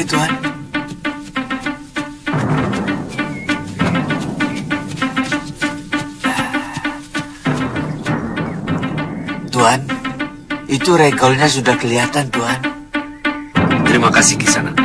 Tuan. Tuan, itu rekolnya sudah kelihatan, Tuan. Terima kasih, Kisanak.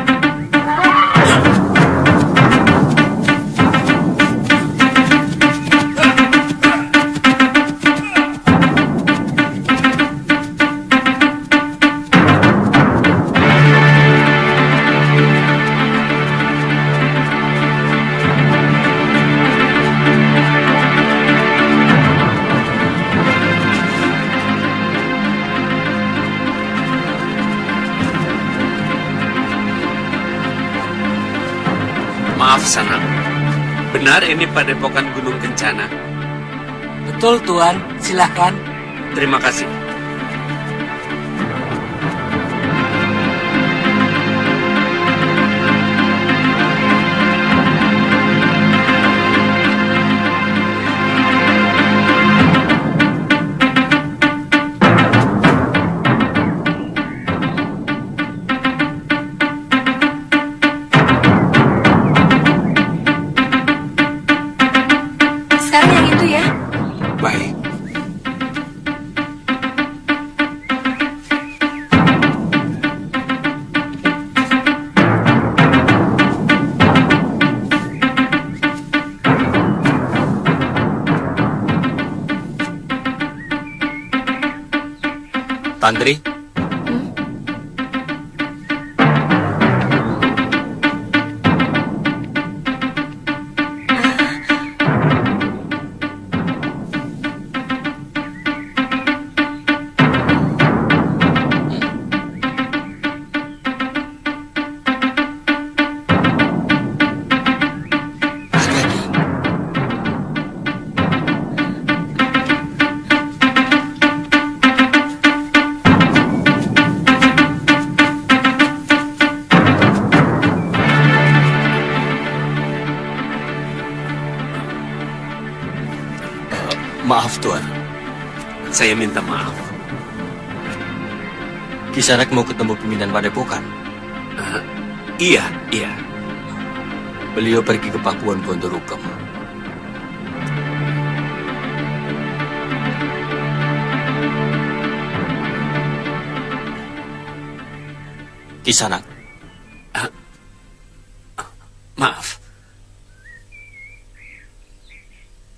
Maaf, Sanak. Benar ini padepokan Gunung Kencana? Betul, Tuan. Silakan. Terima kasih. Sekarang yang itu ya. Baik. Tantri, maaf Tuan. Saya minta maaf. Kisanak mau ketemu pimpinan padepokan. Iya. Beliau pergi ke Pakuan Pondorokem. Kisanak. Maaf.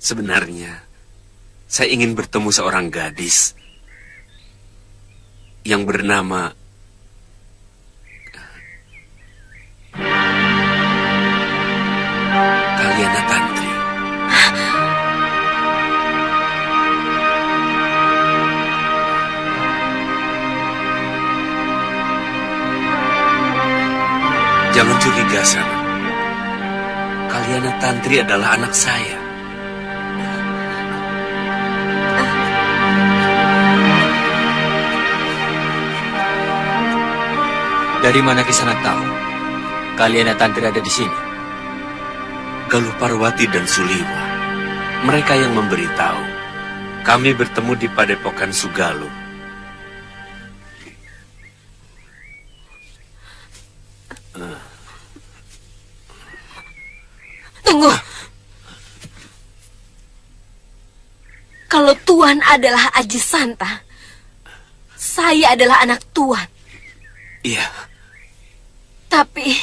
Sebenarnya, saya ingin bertemu seorang gadis yang bernama Kalyana Tantri. Jangan curiga, Sana. Kalyana Tantri adalah anak saya. Dari mana Kisanak tahu Kalyana Tantri ada di sini? Galuh Parwati dan Suliwa. Mereka yang memberitahu. Kami bertemu di padepokan Sugaluh. Tunggu. Kalau Tuan adalah Aji Santa, saya adalah anak Tuan. Iya. Tapi,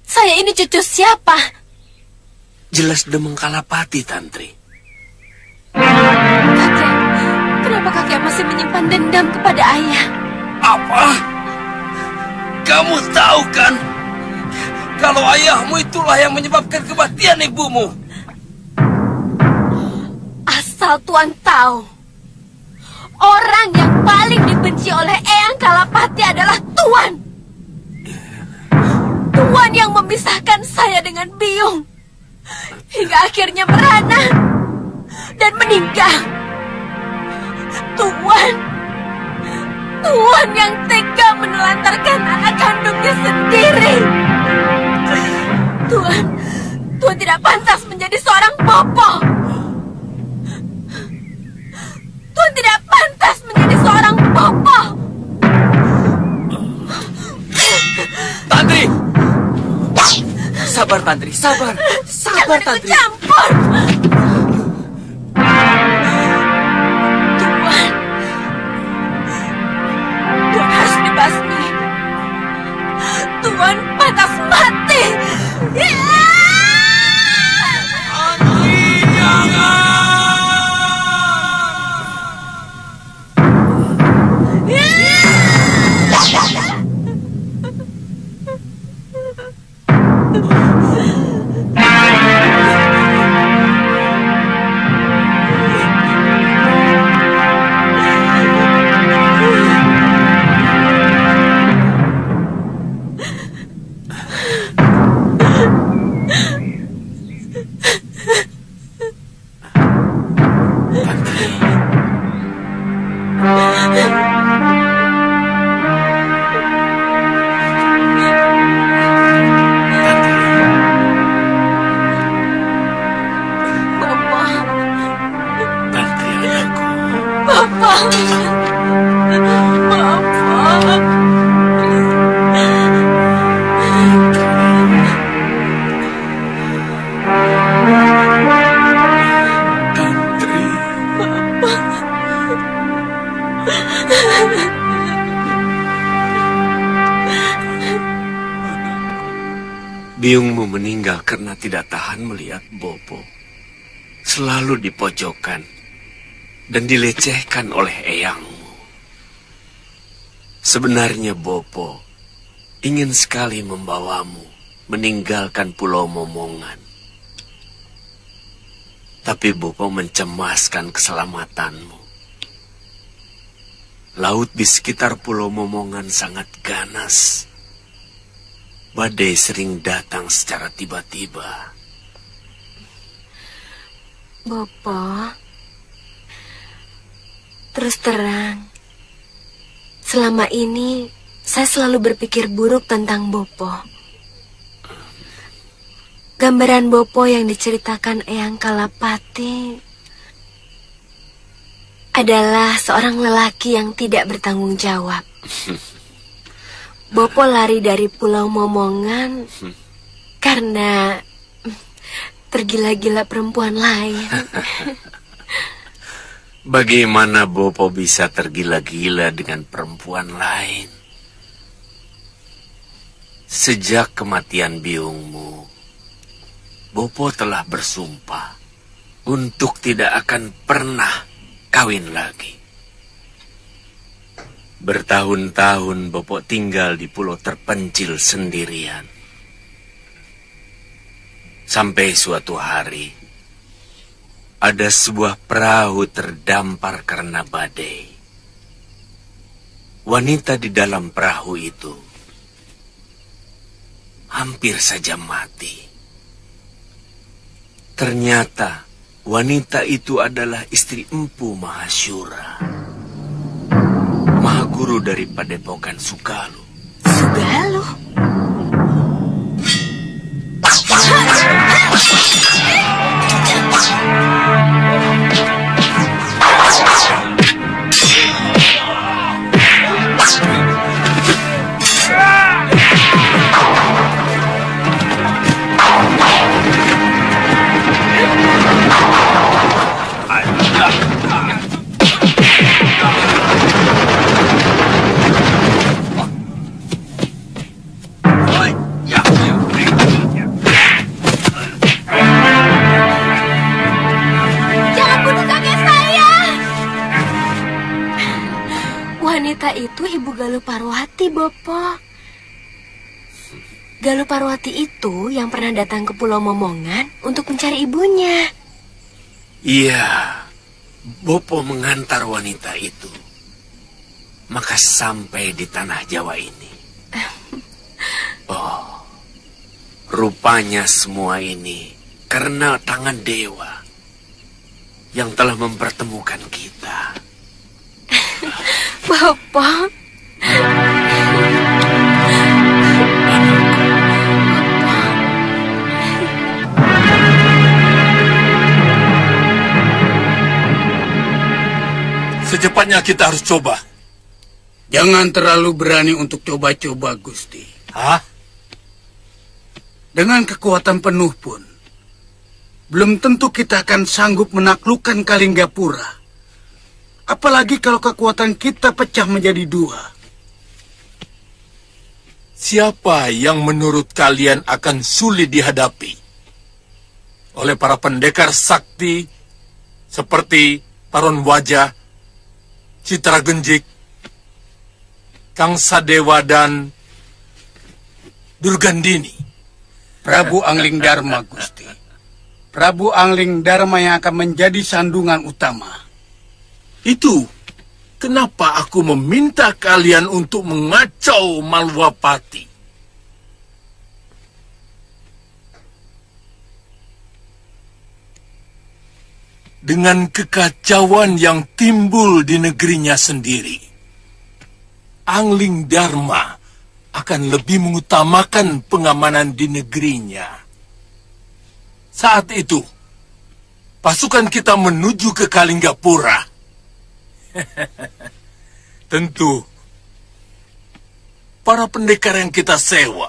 saya ini cucu siapa? Jelas Demeng Kalapati, Tantri. Kakek, kenapa kakek masih menyimpan dendam kepada ayah? Apa? Kamu tahu kan? Kalau ayahmu itulah yang menyebabkan kematian ibumu. Asal Tuan tahu, orang yang paling dibenci oleh Eyang Kalapati adalah Tuan. Tuan yang memisahkan saya dengan Biung. Hingga akhirnya merana dan meninggal. Tuan yang tega menelantarkan anak kandungnya sendiri. Tuan tidak pantas menjadi seorang bopo. Tuan tidak pantas menjadi seorang bopo. Tantri! Sabar, Tantri, sabar. Sabar, Jangan ikut Tantri. campur. Tuan. Tuan harus dibasmi. Tuan pantas mati. Biungmu meninggal karena tidak tahan melihat Bopo selalu dipojokkan dan dilecehkan oleh eyangmu. Sebenarnya Bopo ingin sekali membawamu meninggalkan Pulau Momongan. Tapi Bopo mencemaskan keselamatanmu. Laut di sekitar Pulau Momongan sangat ganas. Badai sering datang secara tiba-tiba. Bopo, terus terang, selama ini saya selalu berpikir buruk tentang Bopo. Gambaran Bopo yang diceritakan Eyang Kalapati adalah seorang lelaki yang tidak bertanggung jawab. Bopo lari dari Pulau Momongan karena tergila-gila perempuan lain. Bagaimana Bopo bisa tergila-gila dengan perempuan lain? Sejak kematian biungmu, Bopo telah bersumpah untuk tidak akan pernah kawin lagi. Bertahun-tahun Bopo tinggal di pulau terpencil sendirian. Sampai suatu hari, ada sebuah perahu terdampar karena badai. Wanita di dalam perahu itu hampir saja mati. Ternyata wanita itu adalah istri Empu Mahasyura, Mahaguru dari Padepokan Sugalu. Sugalu? Wanita itu Ibu Galuh Parwati, Bopo. Galuh Parwati itu yang pernah datang ke Pulau Momongan untuk mencari ibunya. Iya, Bopo mengantar wanita itu. Maka sampai di tanah Jawa ini. Oh, rupanya semua ini karena tangan dewa yang telah mempertemukan kita. Bapak. Secepatnya kita harus coba. Jangan terlalu berani untuk coba-coba, Gusti. Hah? Dengan kekuatan penuh pun, belum tentu kita akan sanggup menaklukkan Kalinggapura. Apalagi kalau kekuatan kita pecah menjadi dua. Siapa yang menurut kalian akan sulit dihadapi oleh para pendekar sakti seperti Paron Wajah, Citra Genjik, Kang Sadewa, dan Durgandini? Prabu Angling Dharma, Gusti. Prabu Angling Dharma yang akan menjadi sandungan utama. Itu kenapa aku meminta kalian untuk mengacau Malwapati. Dengan kekacauan yang timbul di negerinya sendiri, Angling Dharma akan lebih mengutamakan pengamanan di negerinya. Saat itu, pasukan kita menuju ke Kalinggapura. Tentu, para pendekar yang kita sewa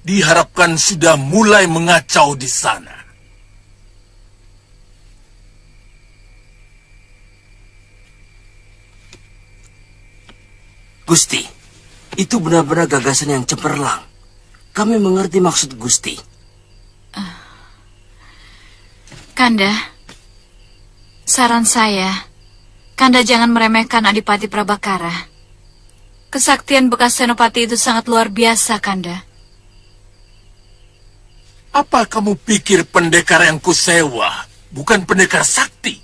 diharapkan sudah mulai mengacau di sana. Gusti, itu benar-benar gagasan yang cemerlang. Kami mengerti maksud Gusti. Kanda, saran saya, Kanda jangan meremehkan Adipati Prabakara. Kesaktian bekas Senopati itu sangat luar biasa, Kanda. Apa kamu pikir pendekar yang kusewa bukan pendekar sakti?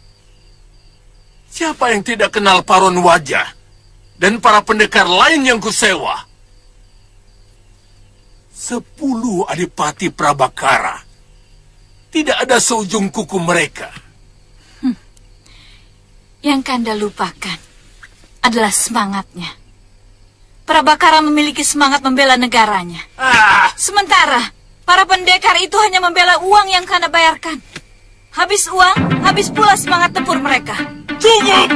Siapa yang tidak kenal Paron Wajah dan para pendekar lain yang kusewa? 10 Adipati Prabakara. Tidak ada seujung kuku mereka. Yang Kanda lupakan adalah semangatnya. Prabakara memiliki semangat membela negaranya. Sementara para pendekar itu hanya membela uang yang Kanda bayarkan. Habis uang, habis pula semangat tempur mereka. Cukup!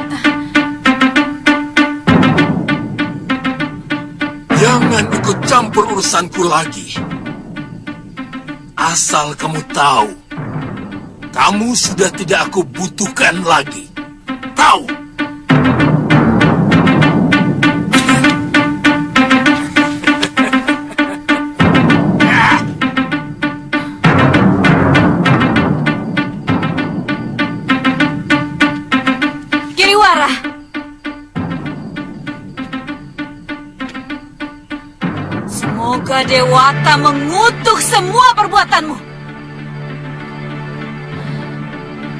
Jangan ikut campur urusanku lagi. Asal kamu tahu, kamu sudah tidak aku butuhkan lagi. Tahu? Giriwara, semoga Dewata mengutuk semua perbuatanmu.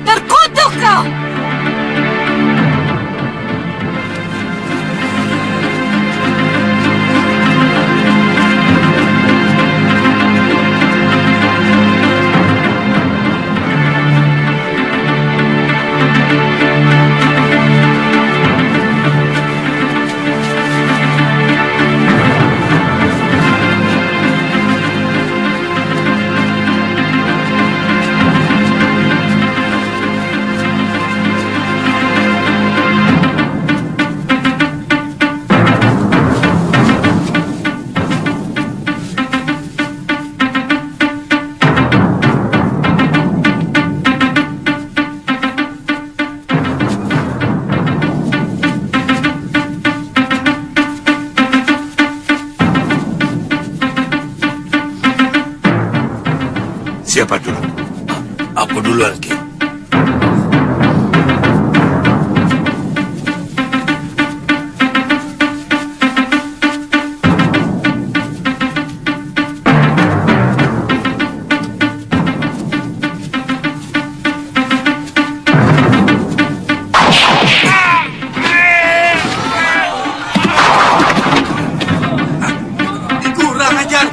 Terkutuk kau! Siapa dulu? Aku duluan, Ki. Kurang ajar.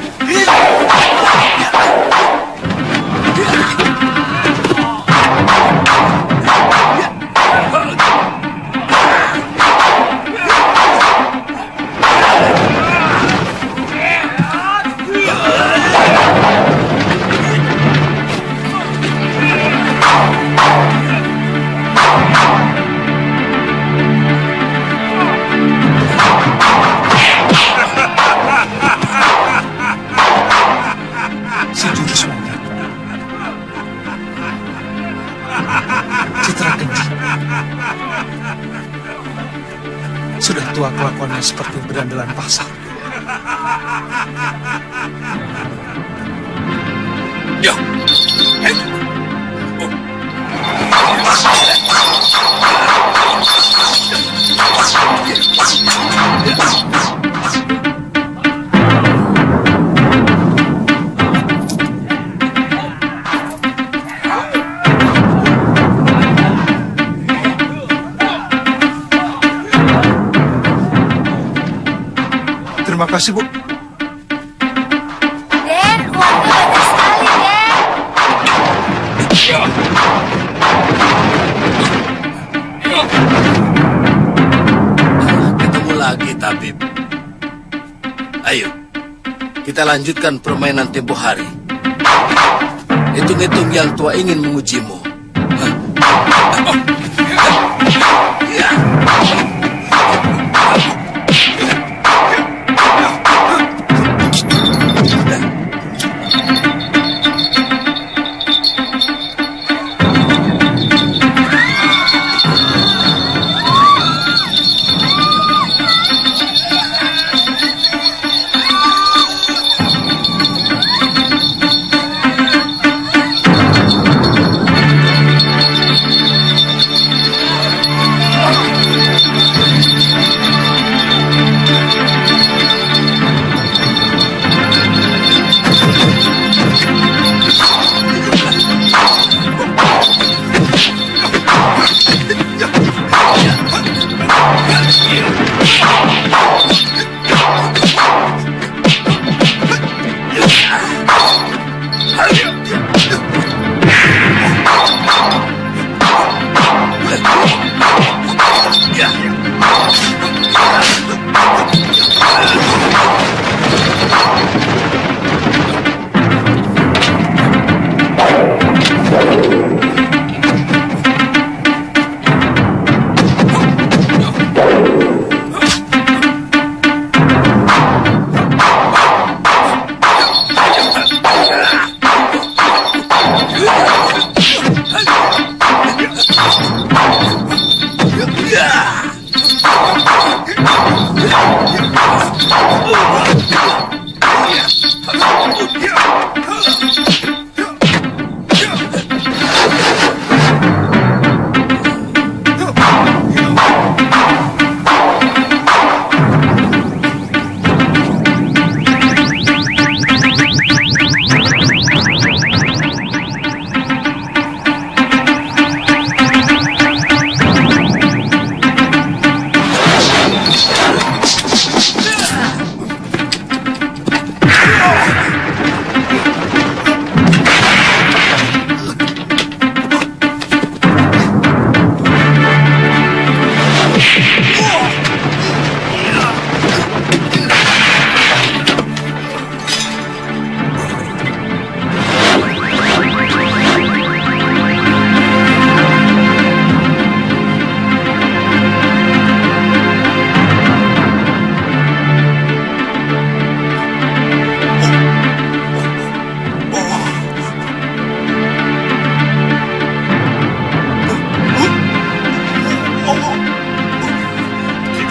tua kelakuannya seperti berandalan pasar. Ya. Terima kasih, Bu. Den, uangnya banyak sekali, Den. Ketemu lagi, Tabib. Ayo, kita lanjutkan permainan tempo hari. Hitung-hitung yang tua ingin mengujimu.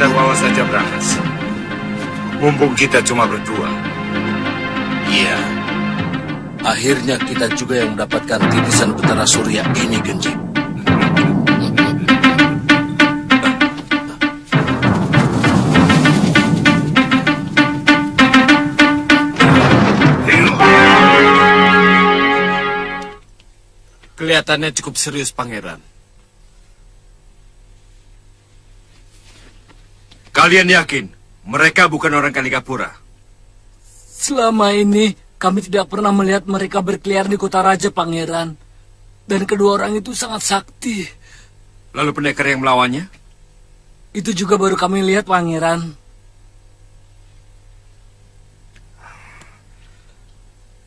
Kita bawa saja Brangas. Mumpung kita cuma berdua. Iya. Akhirnya kita juga yang mendapatkan titisan Betara Surya ini, Genji. Kelihatannya cukup serius, Pangeran. Kalian yakin mereka bukan orang Kaligapura? Selama ini kami tidak pernah melihat mereka berkeliaran di kota raja, Pangeran. Dan kedua orang itu sangat sakti. Lalu pendekar yang melawannya? Itu juga baru kami lihat, Pangeran.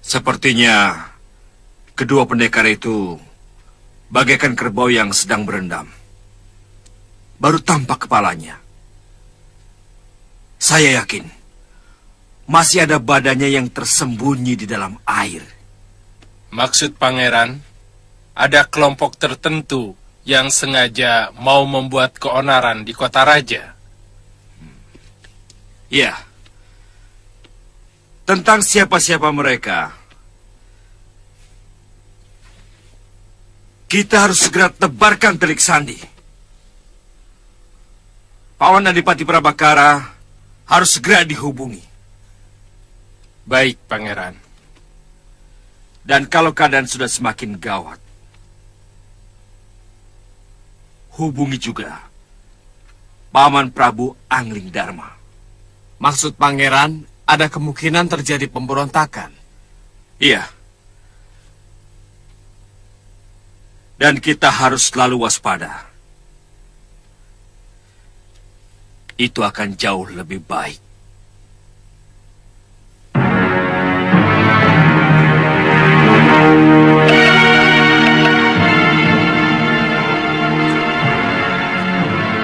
Sepertinya kedua pendekar itu bagaikan kerbau yang sedang berendam. Baru tampak kepalanya. Saya yakin masih ada badannya yang tersembunyi di dalam air. Maksud Pangeran, ada kelompok tertentu yang sengaja mau membuat keonaran di kota raja. Ya. Tentang siapa-siapa mereka, kita harus segera tebarkan telik sandi. Pawan Adipati Prabakara harus segera dihubungi. Baik, Pangeran. Dan kalau keadaan sudah semakin gawat, hubungi juga Paman Prabu Angling Dharma. Maksud Pangeran, ada kemungkinan terjadi pemberontakan. Iya. Dan kita harus selalu waspada. Itu akan jauh lebih baik.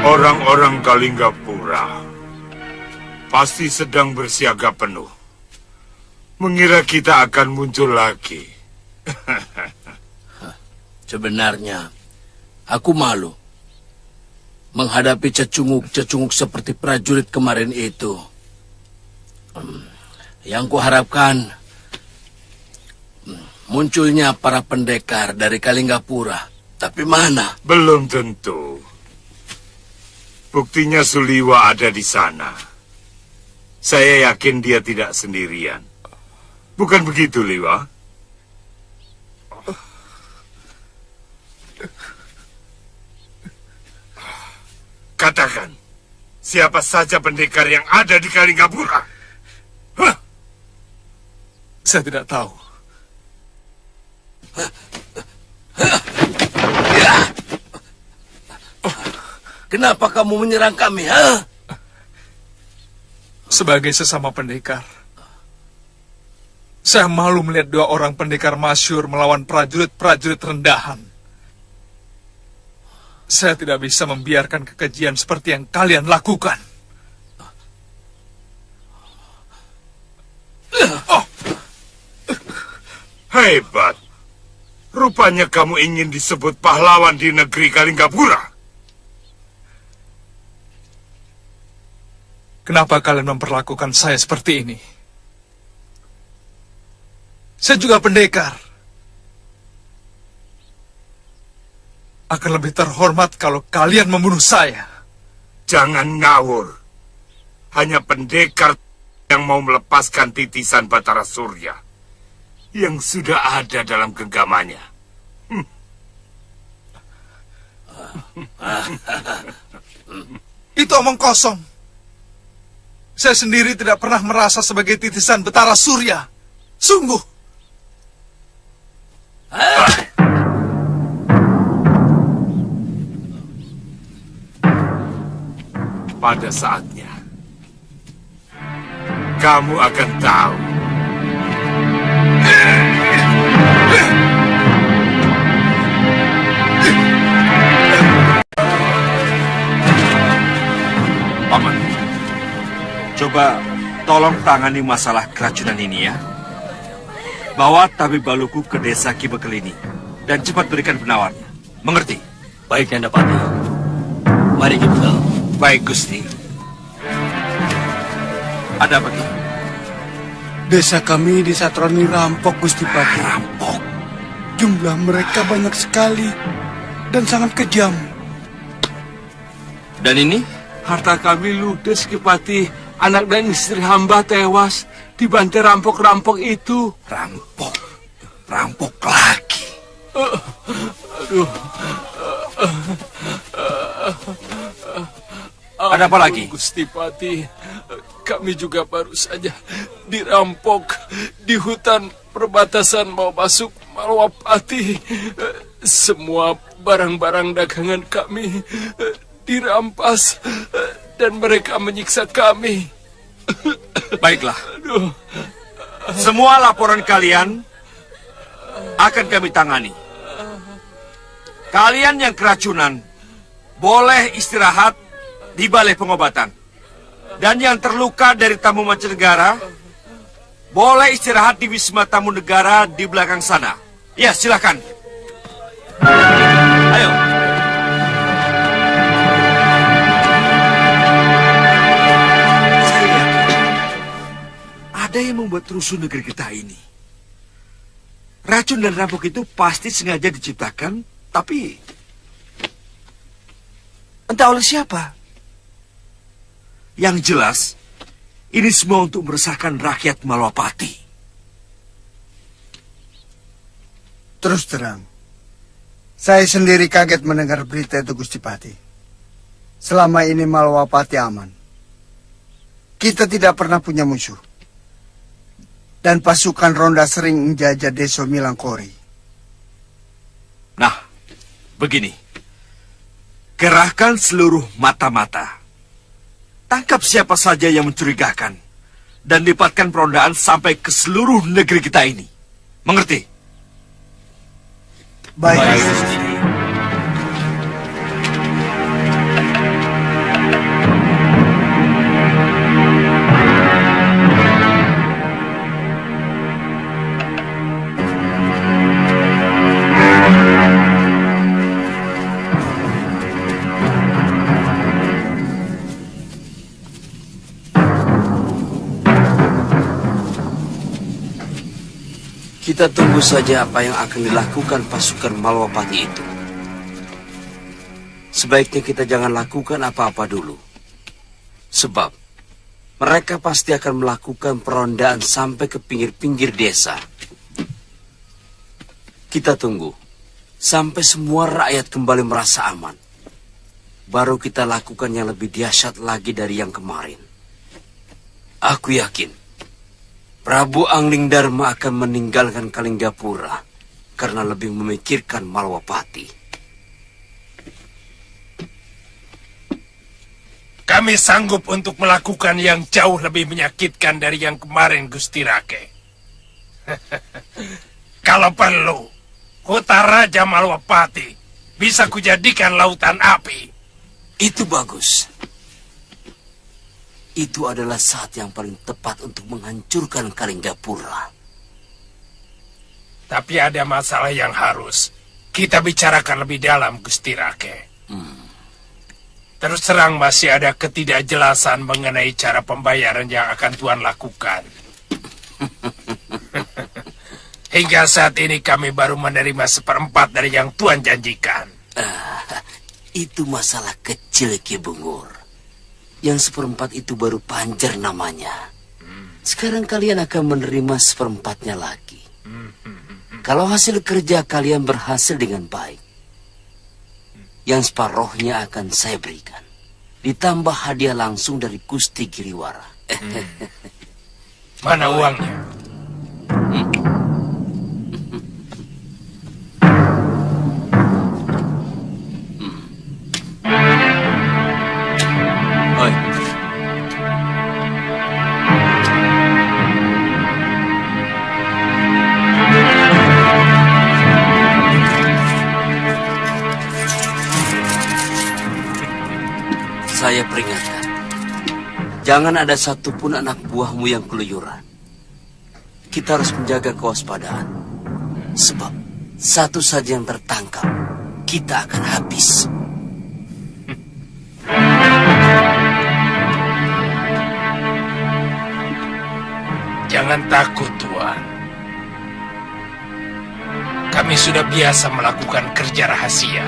Orang-orang Kalinggapura pasti sedang bersiaga penuh. Mengira kita akan muncul lagi. Sebenarnya, aku malu menghadapi cecunguk-cecunguk seperti prajurit kemarin itu. Yang kuharapkan munculnya para pendekar dari Kalinggapura. Tapi mana? Belum tentu. Buktinya Suliwa ada di sana. Saya yakin dia tidak sendirian. Bukan begitu, Liwa? Katakan, siapa saja pendekar yang ada di Kalinggapura? Hah? Saya tidak tahu. Kenapa kamu menyerang kami, ha? Sebagai sesama pendekar, saya malu melihat dua orang pendekar masyhur melawan prajurit-prajurit rendahan. Saya tidak bisa membiarkan kekejian seperti yang kalian lakukan. Hebat. Rupanya kamu ingin disebut pahlawan di negeri Kalinggapura. Kenapa kalian memperlakukan saya seperti ini? Saya juga pendekar. Akan lebih terhormat kalau kalian membunuh saya. Jangan ngawur. Hanya pendekar yang mau melepaskan titisan Batara Surya yang sudah ada dalam genggamannya. Itu omong kosong. Saya sendiri tidak pernah merasa sebagai titisan Batara Surya. Sungguh. Pada saatnya, kamu akan tahu. Paman, coba tolong tangani masalah keracunan ini ya. Bawa tabib Baluku ke desa Kibekel ini dan cepat berikan penawarnya. Mengerti? Baik, Nandapati. Mari kita. Baik, Gusti. Ada apa, Ki? Desa kami disatroni rampok, Gusti Pati. Rampok? Jumlah mereka banyak sekali dan sangat kejam. Dan ini? Harta kami ludes, Kipati. Anak dan istri hamba tewas dibantai rampok-rampok itu. Rampok? Rampok lagi? Aduh. Ada apa lagi? Gusti Pati, kami juga baru saja dirampok di hutan perbatasan mau masuk Malwapati. Semua barang-barang dagangan kami dirampas dan mereka menyiksa kami. Baiklah. Semua laporan kalian akan kami tangani. Kalian yang keracunan boleh istirahat di balai pengobatan. Dan yang terluka dari tamu mancanegara boleh istirahat di Wisma Tamu Negara di belakang sana. Ya, silakan. Ayo. Saya yakin membuat rusuh negeri kita ini. Racun dan rampok itu pasti sengaja diciptakan, tapi entah oleh siapa. Yang jelas, ini semua untuk meresahkan rakyat Malwapati. Terus terang, saya sendiri kaget mendengar berita itu, Gusti Pati. Selama ini Malwapati aman. Kita tidak pernah punya musuh. Dan pasukan ronda sering menjajah Desa Milangkori. Nah, begini. Kerahkan seluruh mata-mata. Tangkap siapa saja yang mencurigakan. Dan lipatkan perondaan sampai ke seluruh negeri kita ini. Mengerti? Baik. Kita tunggu saja apa yang akan dilakukan pasukan Malwapati itu. Sebaiknya kita jangan lakukan apa-apa dulu. Sebab mereka pasti akan melakukan perondaan sampai ke pinggir-pinggir desa. Kita tunggu sampai semua rakyat kembali merasa aman. Baru kita lakukan yang lebih dahsyat lagi dari yang kemarin. Aku yakin Prabu Angling Dharma akan meninggalkan Kalinggapura karena lebih memikirkan Malwapati. Kami sanggup untuk melakukan yang jauh lebih menyakitkan dari yang kemarin, Gusti Rake. Kalau perlu, kota Raja Malwapati bisa kujadikan lautan api. Itu bagus. Itu adalah saat yang paling tepat untuk menghancurkan Kalinggapura. Tapi ada masalah yang harus kita bicarakan lebih dalam, Gusti Rake. Terus terang masih ada ketidakjelasan mengenai cara pembayaran yang akan Tuan lakukan. Hingga saat ini kami baru menerima 1/4 dari yang Tuan janjikan. Itu masalah kecil, Ki Bungur. Yang 1/4 itu baru panjar namanya. Sekarang kalian akan menerima 1/4-nya lagi. Kalau hasil kerja kalian berhasil dengan baik, yang separohnya akan saya berikan. Ditambah hadiah langsung dari Gusti Giriwara. Mana uangnya? Saya peringatkan, jangan ada satupun anak buahmu yang keluyuran. Kita harus menjaga kewaspadaan. Sebab satu saja yang tertangkap, kita akan habis. Jangan takut, Tuan. Kami sudah biasa melakukan kerja rahasia.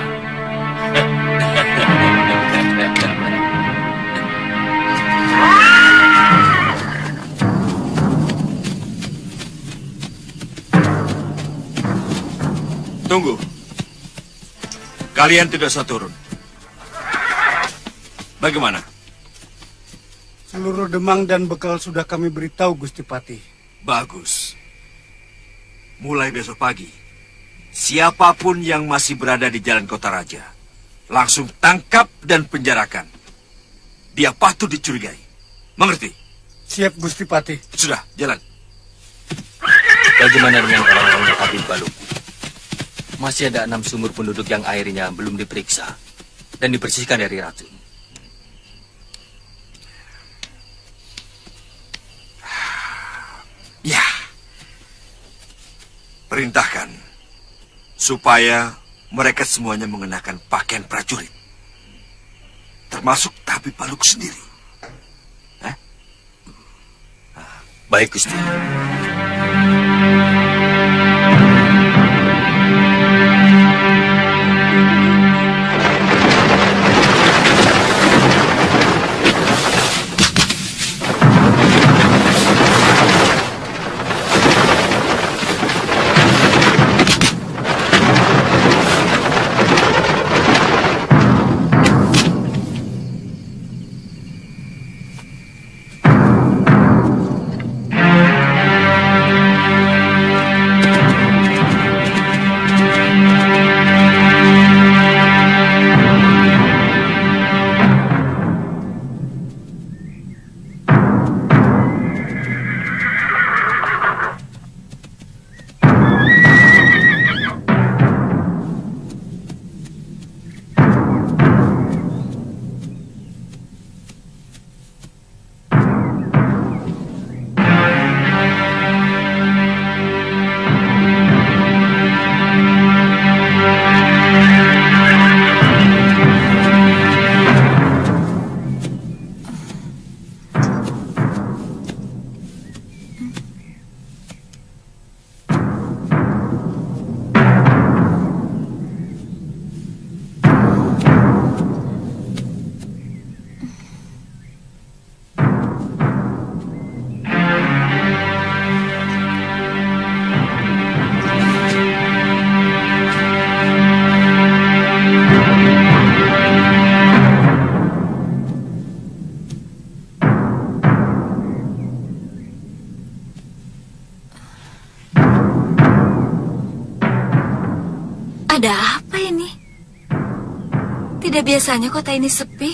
Tunggu. Kalian tidak usah turun. Bagaimana? Seluruh demang dan bekal sudah kami beritahu, Gusti Pati. Bagus. Mulai besok pagi, siapapun yang masih berada di jalan Kota Raja, langsung tangkap dan penjarakan. Dia patut dicurigai. Mengerti? Siap, Gusti Pati. Sudah, jalan. Bagaimana dengan orang-orang Kabin Baluk? Masih ada 6 sumur penduduk yang airnya belum diperiksa dan dibersihkan dari racun. Ya. Perintahkan supaya mereka semuanya mengenakan pakaian prajurit. Termasuk Tabib Baluk sendiri. Baik, Gusti. Ada apa ini? Tidak biasanya kota ini sepi.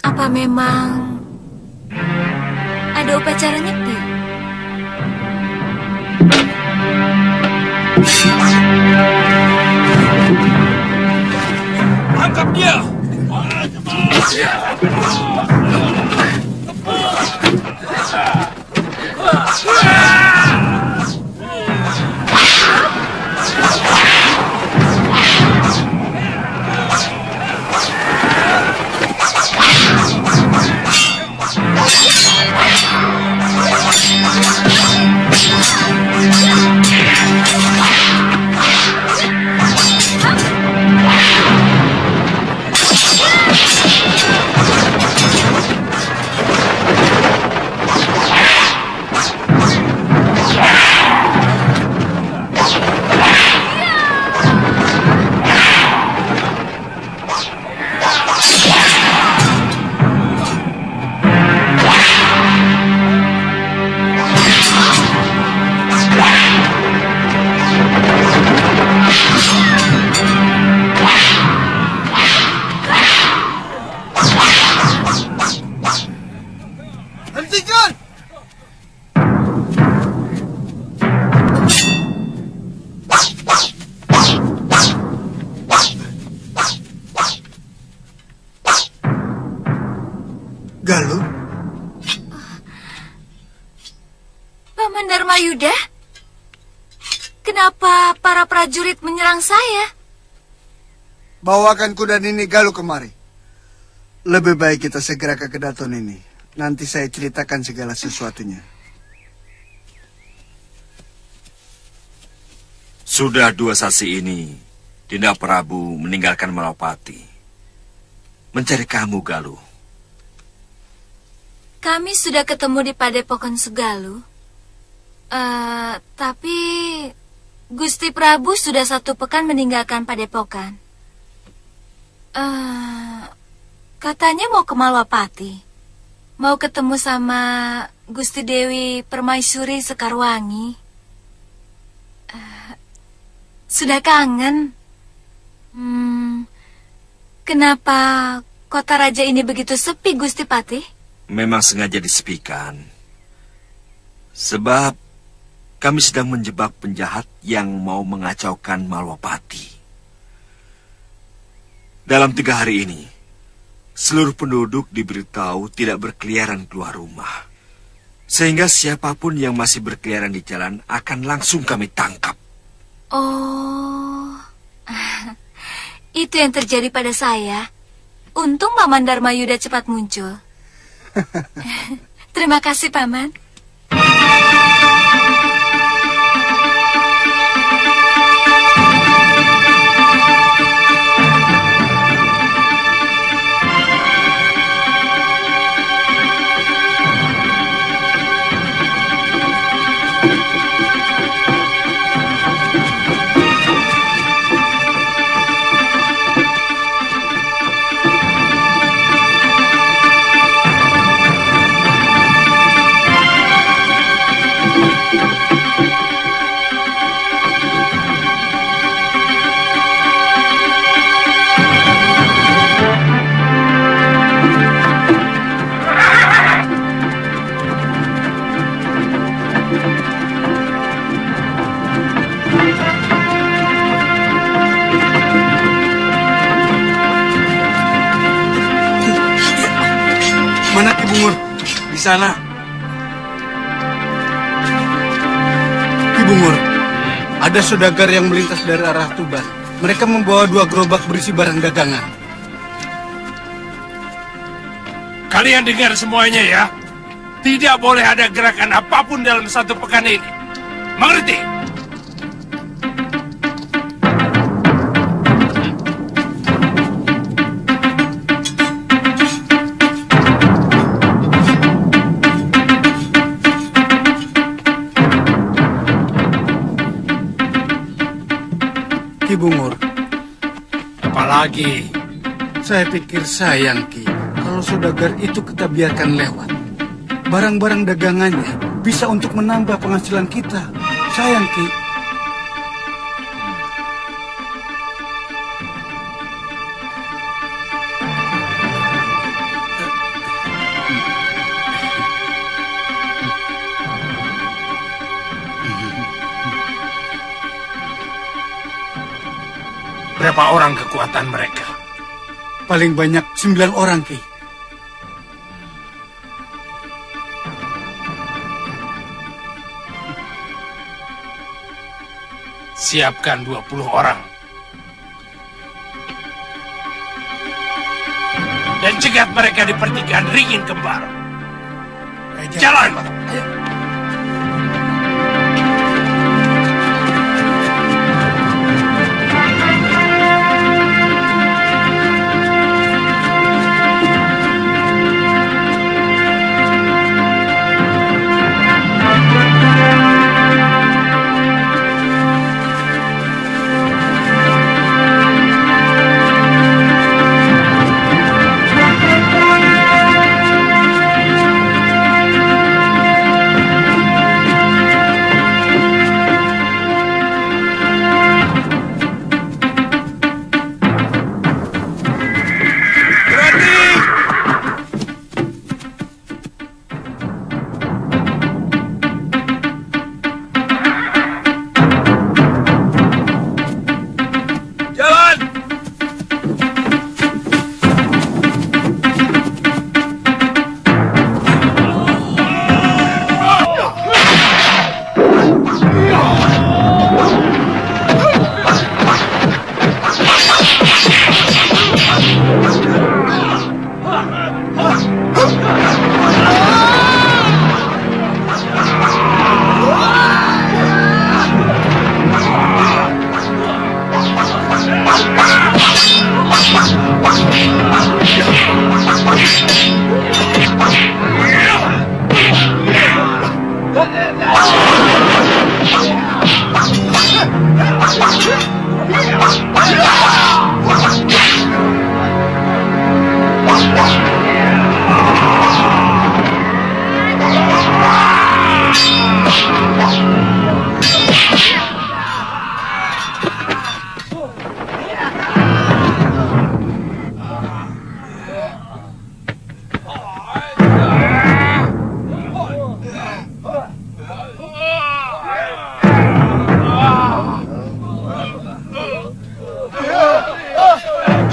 Apa memang ada upacara nyepi? Tangkap dia! Hentikan! Galuh? Paman Dharmayuda? Kenapa para prajurit menyerang saya? Bawakan kuda Nini Galuh kemari. Lebih baik kita segera ke Kedaton ini. Nanti saya ceritakan segala sesuatunya. Sudah 2 sasi ini, Dinda Prabu meninggalkan Malapati. Mencari kamu, Galuh. Kami sudah ketemu di Padepokan Segaluh. Tapi Gusti Prabu sudah 1 pekan meninggalkan Padepokan. Katanya mau ke Malwapati. Mau ketemu sama Gusti Dewi Permaisuri Sekarwangi. Sudah kangen. Kenapa kota raja ini begitu sepi, Gusti Patih? Memang sengaja disepikan. Sebab kami sedang menjebak penjahat yang mau mengacaukan Malwapati. Dalam 3 hari ini, seluruh penduduk diberitahu tidak berkeliaran keluar rumah. Sehingga siapapun yang masih berkeliaran di jalan akan langsung kami tangkap. Oh, itu yang terjadi pada saya. Untung Paman Dharmayuda cepat muncul. Terima kasih, Paman. Mana Ki Bungur? Di sana. Ki Bungur, ada saudagar yang melintas dari arah Tuban. Mereka membawa 2 gerobak berisi barang dagangan. Kalian dengar semuanya ya. Tidak boleh ada gerakan apapun dalam 1 pekan ini. Mengerti? Ki Bungur, Apalagi? saya pikir sayang Ki, kalau saudagar itu kita biarkan lewat. Barang-barang dagangannya bisa untuk menambah penghasilan kita. Sayang Ki. Berapa orang kekuatan mereka? Paling banyak 9 orang Ki. Siapkan 20 orang. Dan cegat mereka di pertigaan ringin kembar. Jalan!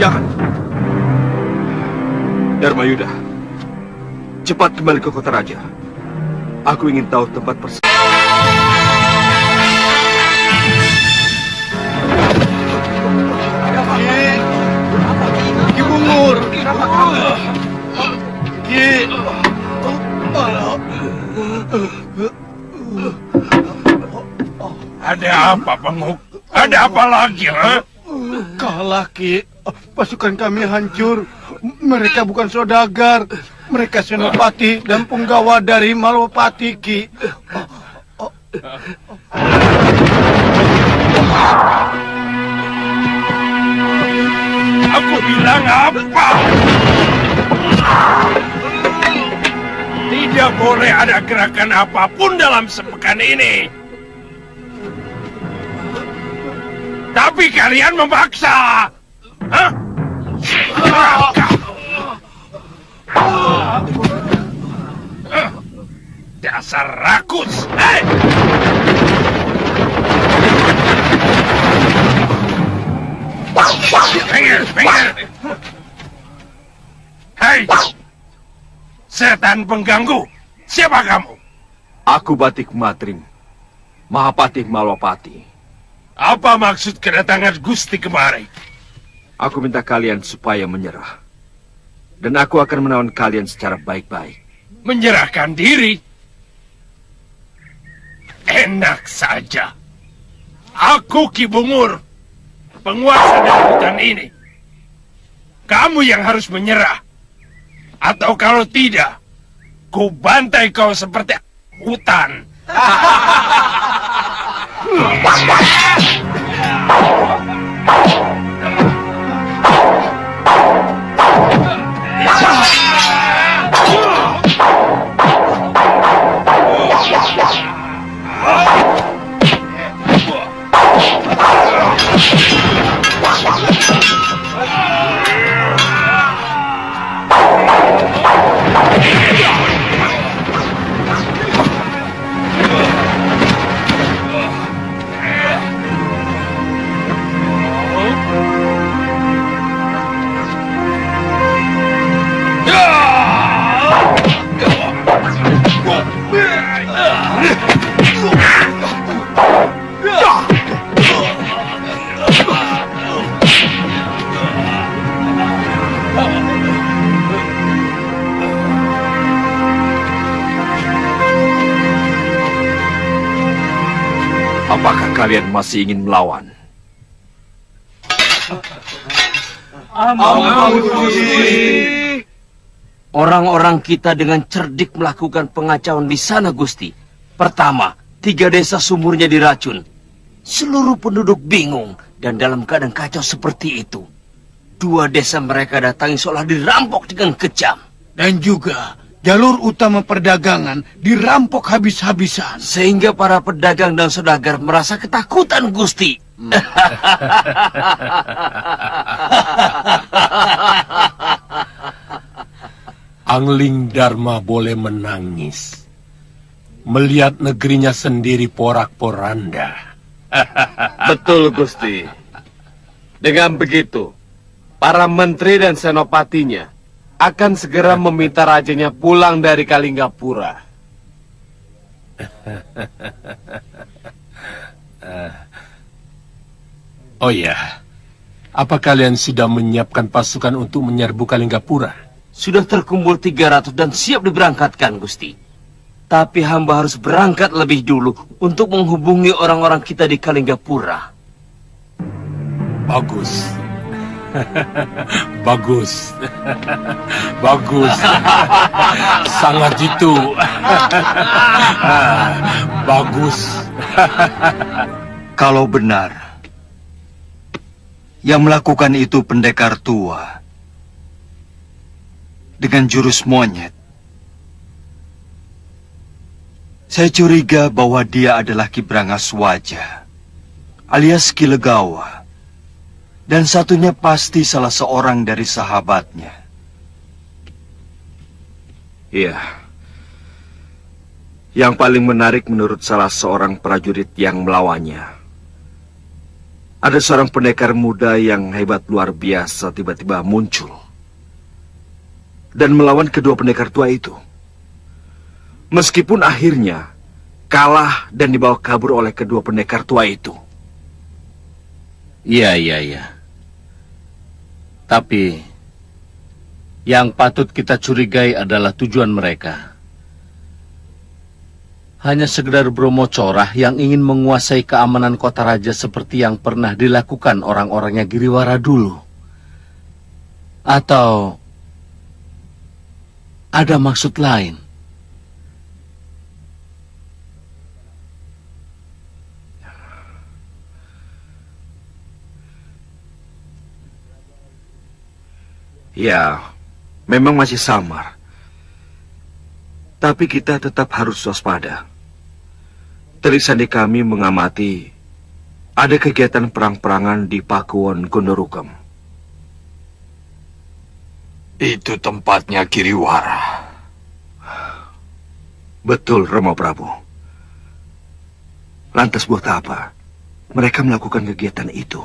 Jangan. Dharmayuda, cepat kembali ke kota raja. Aku ingin tahu tempat persis. Ki Bungur. Ki. Ada apa, Penguk? Ada apa lagi, ha? Kalah, Ki. Pasukan kami hancur. Mereka bukan saudagar. Mereka senopati dan punggawa dari Malwapati, Ki. Aku bilang apa? Tidak boleh ada gerakan apapun dalam sepekan ini. Tapi kalian memaksa. Hah? Dasar rakus. Hei! Minggir. Hei! Setan pengganggu. Siapa kamu? Aku Batik Matrim, Mahapati Malwapati. Apa maksud kedatangan Gusti kemari? Aku minta kalian supaya menyerah. Dan aku akan menawan kalian secara baik-baik. Menyerahkan diri? Enak saja. Aku Ki Bungur, penguasa dari hutan ini. Kamu yang harus menyerah. Atau kalau tidak, ku bantai kau seperti hutan. Apakah kalian masih ingin melawan? Orang-orang kita dengan cerdik melakukan pengacauan di sana, Gusti. Pertama, 3 desa sumurnya diracun. Seluruh penduduk bingung dan dalam keadaan kacau seperti itu. 2 desa mereka datangi seolah dirampok dengan kejam. Dan juga jalur utama perdagangan dirampok habis-habisan. Sehingga para pedagang dan saudagar merasa ketakutan, Gusti. Angling Dharma boleh menangis melihat negerinya sendiri porak-poranda. Betul, Gusti. Dengan begitu, para menteri dan senopatinya akan segera meminta rajanya pulang dari Kalinggapura. Oh ya, apa kalian sudah menyiapkan pasukan untuk menyerbu Kalinggapura? Sudah terkumpul 300 dan siap diberangkatkan, Gusti. Tapi hamba harus berangkat lebih dulu untuk menghubungi orang-orang kita di Kalinggapura. Bagus. Bagus. Bagus. Sangat jitu. Bagus. Kalau benar yang melakukan itu pendekar tua dengan jurus monyet, saya curiga bahwa dia adalah Ki Brangaswaja alias Ki Legawa. Dan satunya pasti salah seorang dari sahabatnya. Iya. Yang paling menarik menurut salah seorang prajurit yang melawannya, ada seorang pendekar muda yang hebat luar biasa tiba-tiba muncul dan melawan kedua pendekar tua itu. Meskipun akhirnya kalah dan dibawa kabur oleh kedua pendekar tua itu. Iya. Tapi yang patut kita curigai adalah tujuan mereka. Hanya sekedar Bromo Corah yang ingin menguasai keamanan kota raja seperti yang pernah dilakukan orang-orangnya Giriwara dulu. Atau ada maksud lain? Ya, memang masih samar. Tapi kita tetap harus waspada. Telik sandi kami mengamati ada kegiatan perang-perangan di Pakuwon Gondorukam. Itu tempatnya Giriwara. Betul, Rama Prabu. Lantas buat apa mereka melakukan kegiatan itu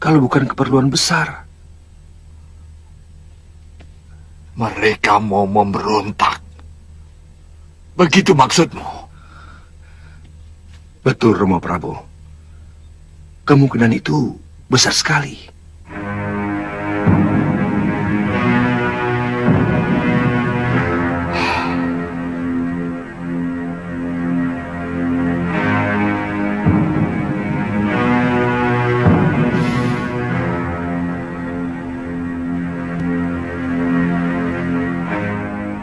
kalau bukan keperluan besar? Mereka mau memberontak. Begitu maksudmu? Betul, Rama Prabu. Kemungkinan itu besar sekali.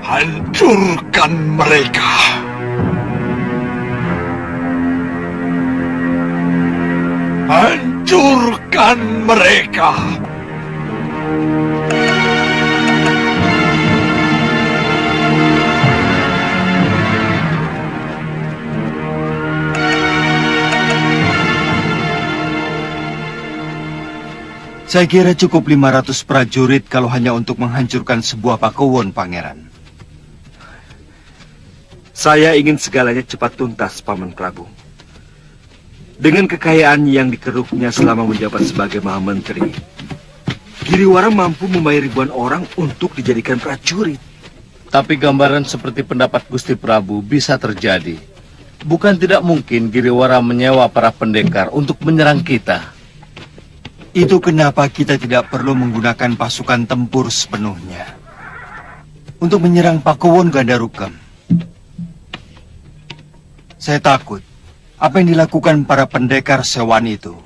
Hancurkan mereka. Hancurkan mereka. Saya kira cukup 500 prajurit kalau hanya untuk menghancurkan sebuah Pakuwon, Pangeran. Saya ingin segalanya cepat tuntas, Paman Prabu. Dengan kekayaan yang dikeruknya selama menjabat sebagai Mahamentri, Giriwara mampu membayar ribuan orang untuk dijadikan prajurit. Tapi gambaran seperti pendapat Gusti Prabu bisa terjadi. Bukan tidak mungkin Giriwara menyewa para pendekar untuk menyerang kita. Itu kenapa kita tidak perlu menggunakan pasukan tempur sepenuhnya untuk menyerang Pakuwon Gandarukam. Saya takut apa yang dilakukan para pendekar sewaan itu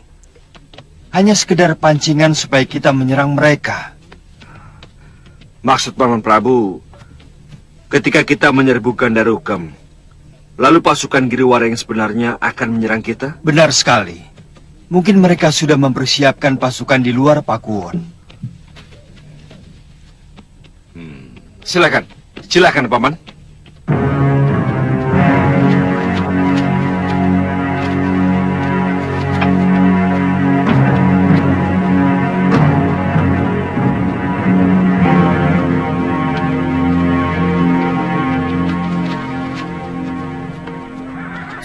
hanya sekedar pancingan supaya kita menyerang mereka. Maksud Paman Prabu, ketika kita menyerbu Gandarukam, lalu pasukan Giriwara yang sebenarnya akan menyerang kita? Benar sekali. Mungkin mereka sudah mempersiapkan pasukan di luar Pakuwon. Silakan, silakan Paman.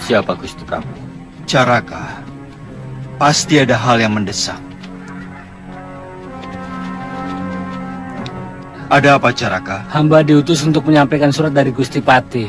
Siapa Gusti Prabu? Caraka. Pasti ada hal yang mendesak. Ada apa, Caraka? Hamba diutus untuk menyampaikan surat dari Gusti Patih.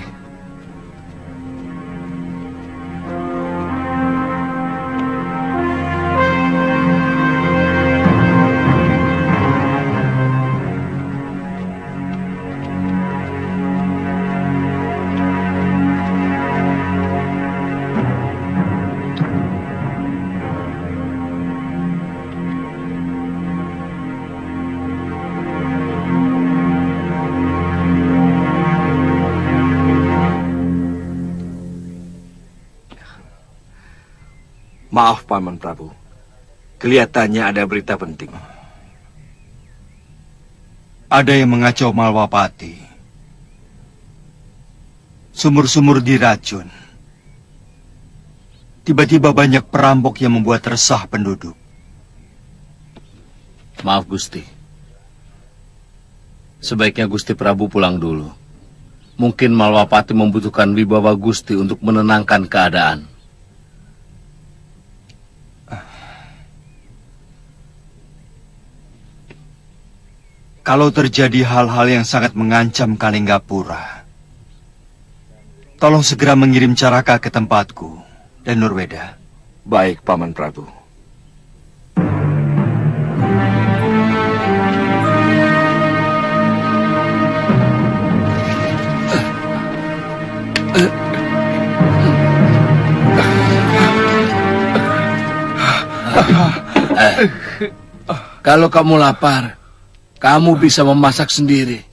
Maaf, Paman Prabu. Kelihatannya ada berita penting. Ada yang mengacau Malwapati. Sumur-sumur diracun. Tiba-tiba banyak perampok yang membuat resah penduduk. Maaf, Gusti. Sebaiknya Gusti Prabu pulang dulu. Mungkin Malwapati membutuhkan wibawa Gusti untuk menenangkan keadaan. Kalau terjadi hal-hal yang sangat mengancam Kalinggapura, tolong segera mengirim Caraka ke tempatku dan Nurweda. Baik, Paman Prabu. Kalau kamu lapar, kamu bisa memasak sendiri.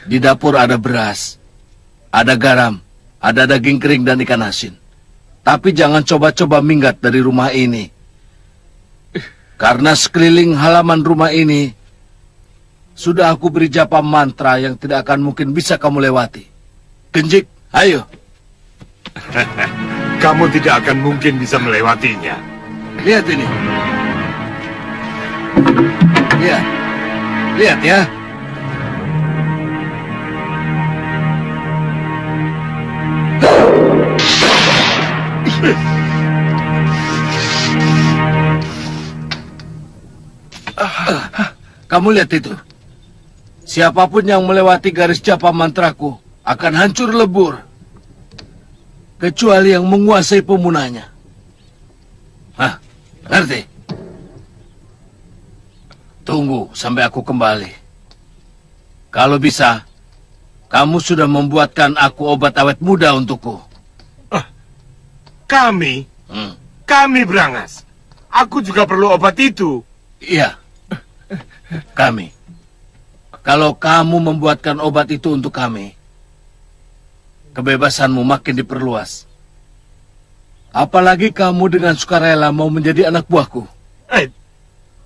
Di dapur ada beras, ada garam, ada daging kering dan ikan asin. Tapi jangan coba-coba minggat dari rumah ini. Karena sekeliling halaman rumah ini sudah aku beri japa mantra yang tidak akan mungkin bisa kamu lewati. Genjik, ayo. Kamu tidak akan mungkin bisa melewatinya. Lihat ini. Lihat. Lihat ya. Kamu lihat itu. Siapapun yang melewati garis japa mantraku akan hancur lebur. Kecuali yang menguasai pemunanya. Hah, ngerti? Tunggu sampai aku kembali. Kalau bisa, kamu sudah membuatkan aku obat awet muda untukku. Kami? Kami Brangas. Aku juga perlu obat itu. Iya, kami. Kalau kamu membuatkan obat itu untuk kami, kebebasanmu makin diperluas. Apalagi kamu dengan sukarela mau menjadi anak buahku.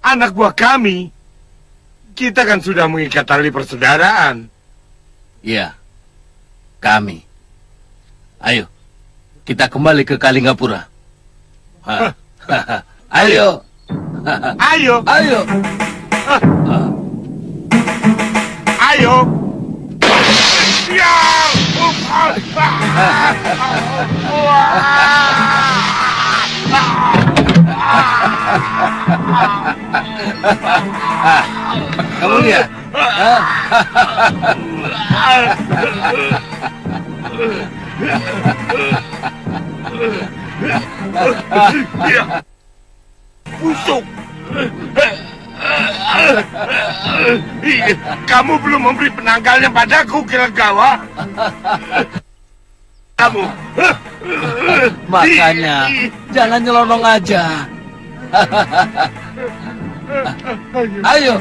Anak buah kami? Kita kan sudah mengikat tali persaudaraan. Iya, kami. Ayo, kita kembali ke Kalinggapura. Ayo. Ayo. Ayo. Ayo. Ya. Kamu lihat? Busuk. Kamu belum memberi penanggalnya padaku, Kilegawa. Kamu. Makanya, jangan nyelonong aja. Ayo.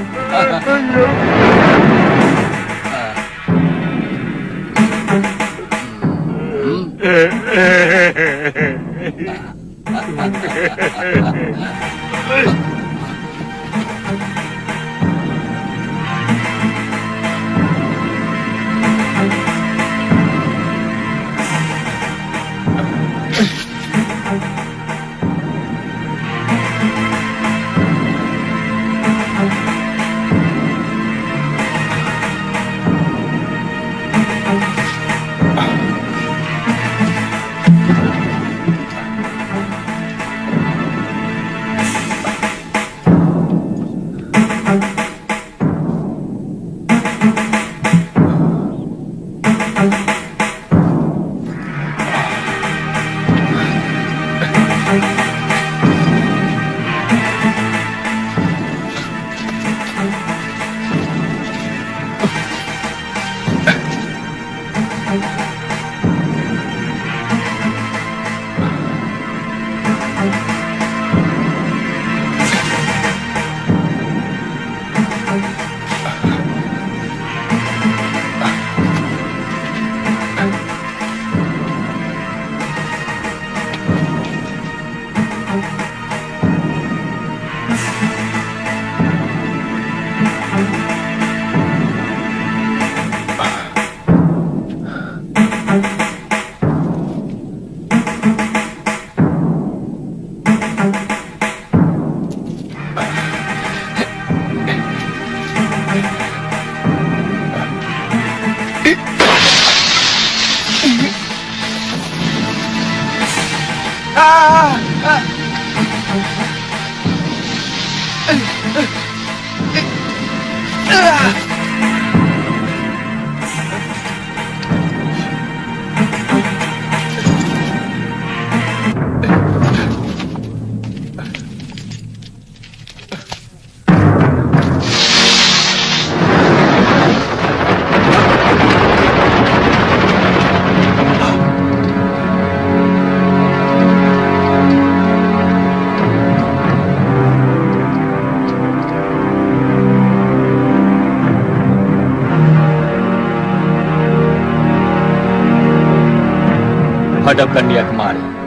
hadapkan dia kemari.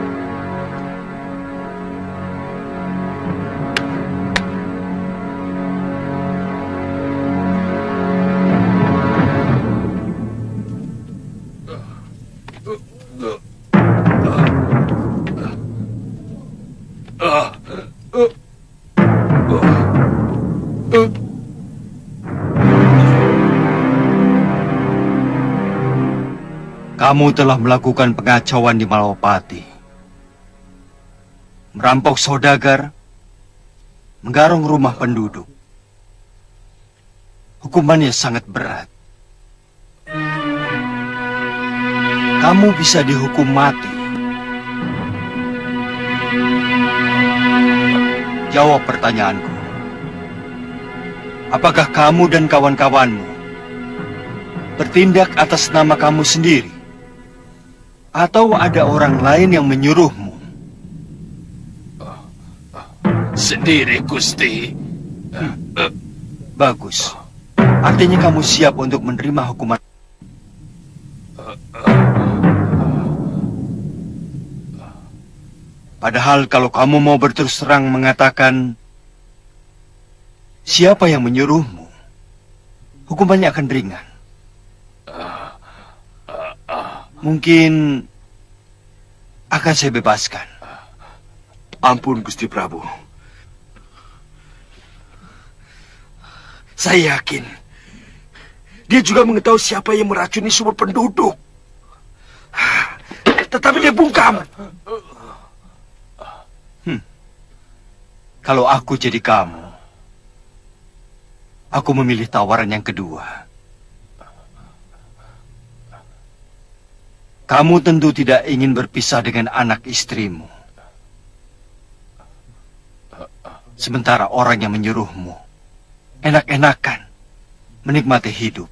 Kamu telah melakukan pengacauan di Malawapati. Merampok saudagar, menggarong rumah penduduk. Hukumannya sangat berat. Kamu bisa dihukum mati. Jawab pertanyaanku. Apakah kamu dan kawan-kawanmu bertindak atas nama kamu sendiri? Atau ada orang lain yang menyuruhmu? Sendiri, Gusti. Bagus. Artinya kamu siap untuk menerima hukuman. Padahal kalau kamu mau berterus terang mengatakan siapa yang menyuruhmu, hukumannya akan ringan. Mungkin akan saya bebaskan. Ampun, Gusti Prabu. Saya yakin dia juga mengetahui siapa yang meracuni sumur penduduk. Tetapi dia bungkam. Kalau aku jadi kamu, aku memilih tawaran yang kedua. Kamu tentu tidak ingin berpisah dengan anak istrimu. Sementara orang yang menyuruhmu enak-enakan menikmati hidup.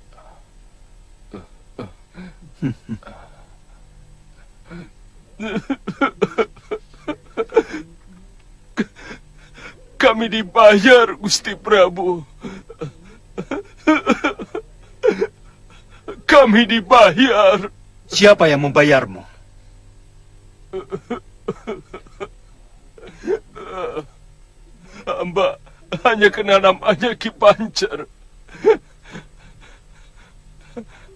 Kami dibayar, Gusti Prabu. Kami dibayar. Siapa yang membayarmu? Hamba hanya kenal namanya Ki Pancer.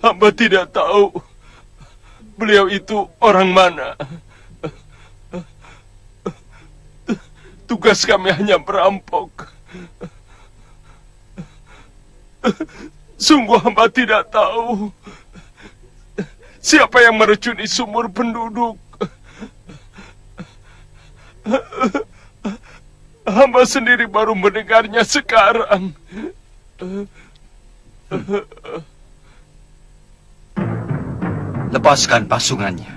Hamba tidak tahu beliau itu orang mana. Tugas kami hanya merampok. Sungguh hamba tidak tahu siapa yang meracuni sumur penduduk. Hamba sendiri baru mendengarnya sekarang. Lepaskan pasungannya.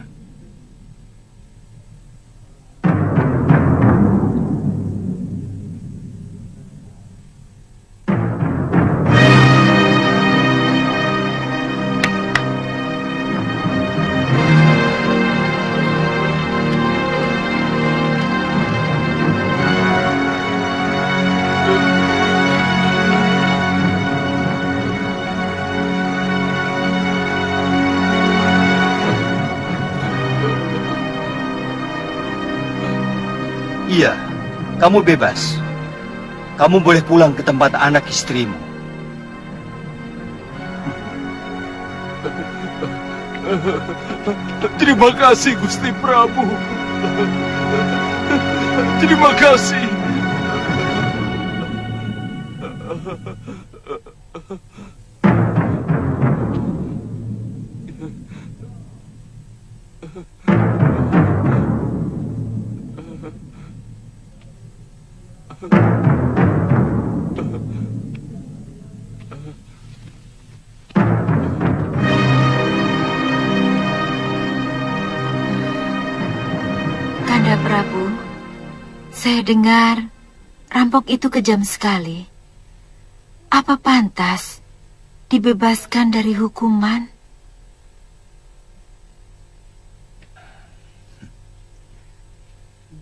Iya, kamu bebas. Kamu boleh pulang ke tempat anak istrimu. Terima kasih, Gusti Prabu. Terima kasih. Kanda Prabu, saya dengar rampok itu kejam sekali. Apa pantas dibebaskan dari hukuman?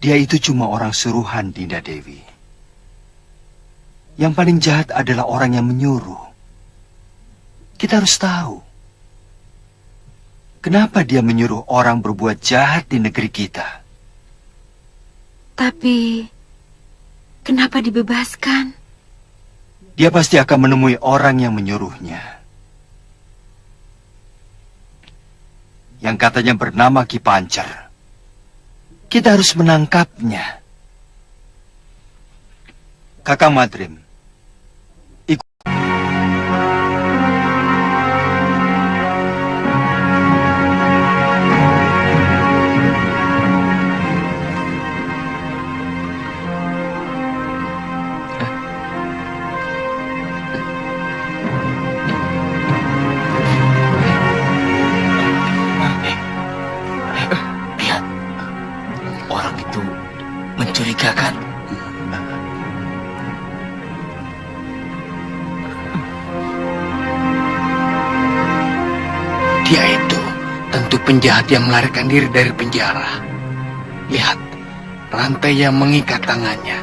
Dia itu cuma orang suruhan, Dinda Dewi. Yang paling jahat adalah orang yang menyuruh. Kita harus tahu. Kenapa dia menyuruh orang berbuat jahat di negeri kita? Tapi, kenapa dibebaskan? Dia pasti akan menemui orang yang menyuruhnya. Yang katanya bernama Ki Pancer. Kita harus menangkapnya. Kakang Madrim, mencurigakan. Dia itu tentu penjahat yang melarikan diri dari penjara. Lihat, rantai yang mengikat tangannya.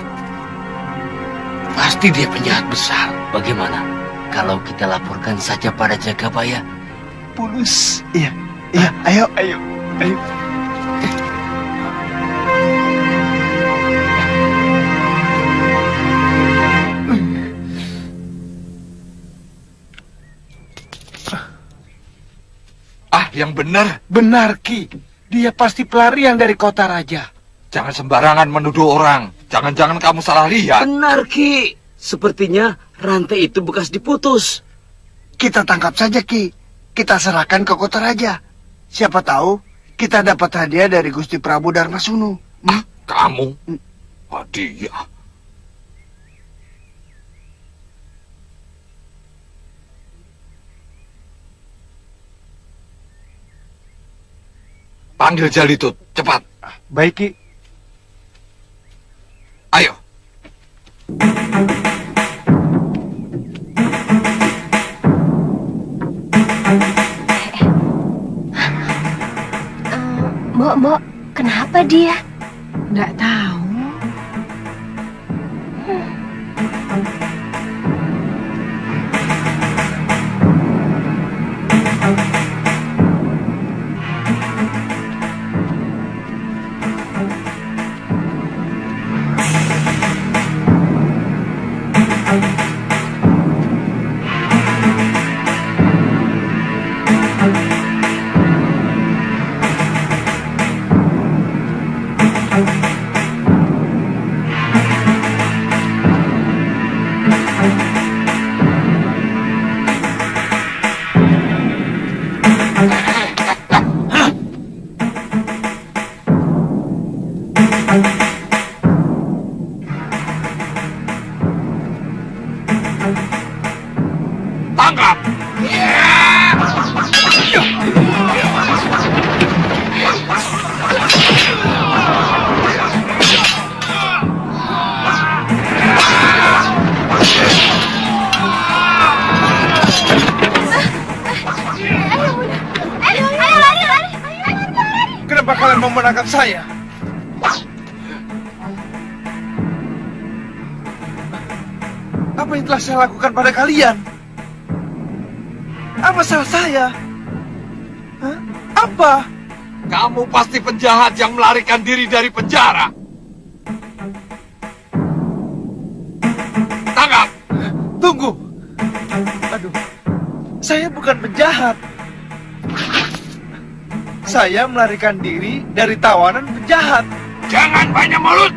Pasti dia penjahat besar. Bagaimana kalau kita laporkan saja pada Jagabaya? Pulus. Iya, ayo. Yang benar. Benar, Ki. Dia pasti pelarian dari kota raja. Jangan sembarangan menuduh orang. Jangan-jangan kamu salah lihat. Benar, Ki. Sepertinya rantai itu bekas diputus. Kita tangkap saja, Ki. Kita serahkan ke kota raja. Siapa tahu kita dapat hadiah dari Gusti Prabu Darmasunu. Kamu? Hadiah? Panggil Jalitut, cepat. Baik, Ki. Ayo. Mbok, kenapa dia? Nggak tahu. Tangkap! Kenapa kalian mau menangkap saya? Apa yang telah saya lakukan pada kalian? Apa salah saya? Hah? Apa? Kamu pasti penjahat yang melarikan diri dari penjara. Tangkap! Tunggu. Aduh, saya bukan penjahat. Saya melarikan diri dari tawanan penjahat. Jangan banyak mulut.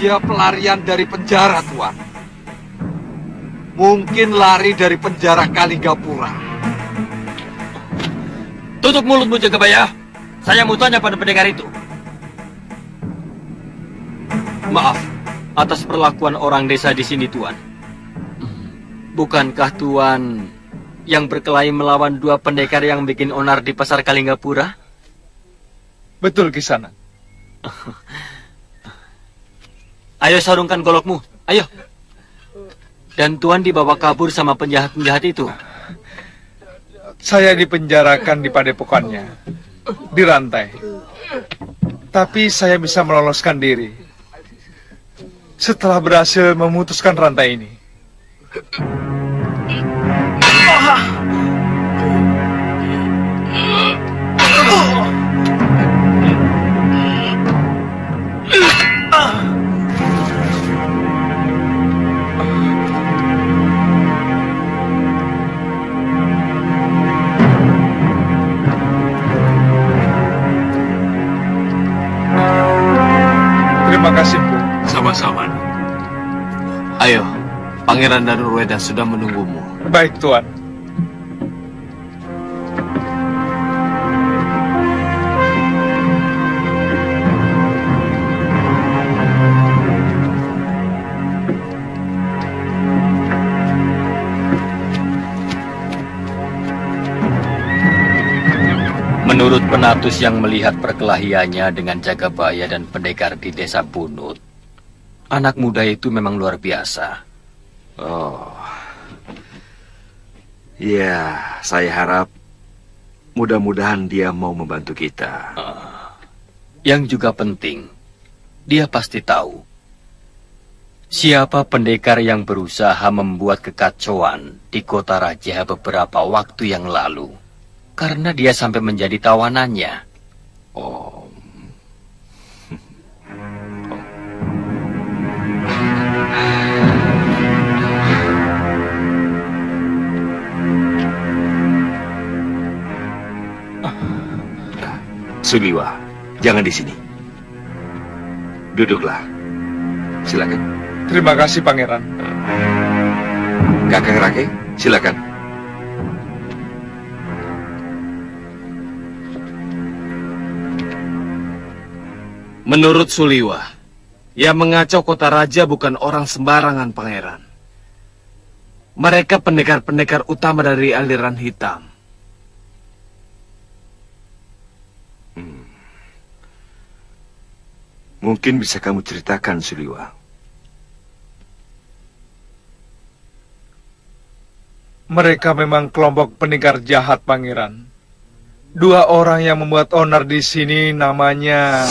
Dia pelarian dari penjara, Tuan. Mungkin lari dari penjara Kalinggapura. Tutup mulutmu, Jagabaya. Saya mau tanya pada pendekar itu. Maaf atas perlakuan orang desa di sini, Tuan. Bukankah Tuan yang berkelahi melawan 2 pendekar yang bikin onar di pasar Kalinggapura? Betul, Kisanak. Ayo sarungkan golokmu, ayo. Dan Tuan dibawa kabur sama penjahat-penjahat itu. Saya dipenjarakan di padepokannya, dirantai. Tapi saya bisa meloloskan diri setelah berhasil memutuskan rantai ini. Terima kasih, Bu. Sama-sama. Ayo, Pangeran Danurweda sudah menunggumu. Baik, Tuan. Menurut penatus yang melihat perkelahiannya dengan Jagabaya dan pendekar di desa Bunut, anak muda itu memang luar biasa. Oh. Ya, saya harap mudah-mudahan dia mau membantu kita. Yang juga penting, dia pasti tahu siapa pendekar yang berusaha membuat kekacauan di kota Raja beberapa waktu yang lalu. Karena dia sampai menjadi tawanannya. Oh. Suliwa, jangan di sini. Duduklah. Silakan. Terima kasih, Pangeran. Kakang Rake, silakan. Menurut Suliwa, yang mengacau kota raja bukan orang sembarangan, Pangeran. Mereka pendekar-pendekar utama dari aliran hitam. Mungkin bisa kamu ceritakan, Suliwa. Mereka memang kelompok pendekar jahat, Pangeran. 2 orang yang membuat onar di sini namanya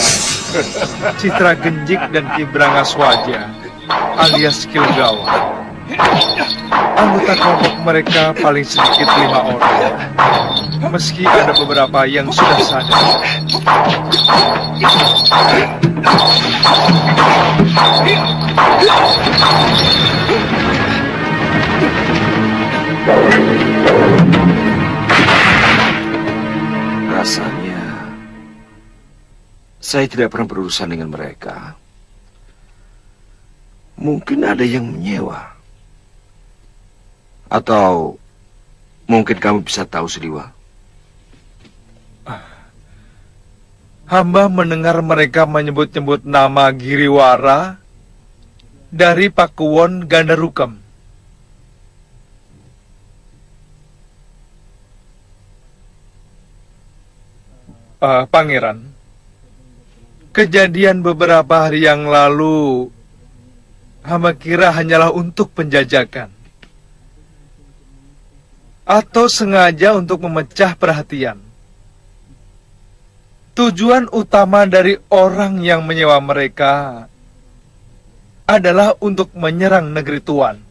Citra Genjik dan Ki Brangaswaja alias Kilegawa. Anggota kelompok mereka paling sedikit 5 orang. Meski ada beberapa yang sudah sadar. Rasanya saya tidak pernah berurusan dengan mereka. Mungkin ada yang menyewa. Atau mungkin kamu bisa tahu, Suliwa. Hamba mendengar mereka menyebut-nyebut nama Giriwara dari Pakuwon Gandarukam. Pangeran, kejadian beberapa hari yang lalu hamba kira hanyalah untuk penjajakan atau sengaja untuk memecah perhatian. Tujuan utama dari orang yang menyewa mereka adalah untuk menyerang negeri Tuan.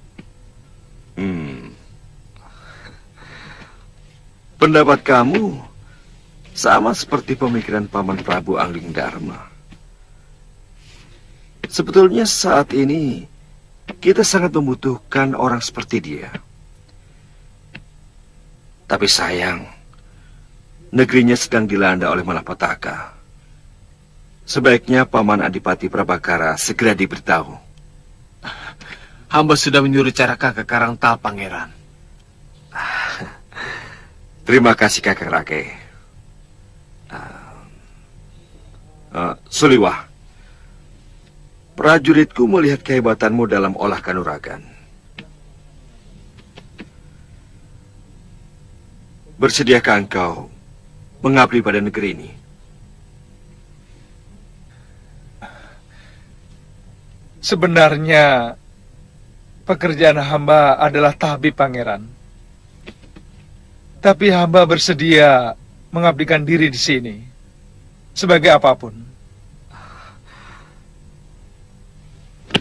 Pendapat kamu sama seperti pemikiran Paman Prabu Angling Dharma. Sebetulnya saat ini kita sangat membutuhkan orang seperti dia. Tapi sayang, negerinya sedang dilanda oleh malapetaka. Sebaiknya Paman Adipati Prabakara segera diberitahu. Hamba sudah menyuruh Caraka ke Karangtal, Pangeran. Terima kasih Kakang Rake. Suliwah, prajuritku melihat kehebatanmu dalam olah kanuragan. Bersediakah engkau mengabdi pada negeri ini? Sebenarnya pekerjaan hamba adalah tabib, Pangeran. Tapi hamba bersedia mengabdikan diri di sini sebagai apapun.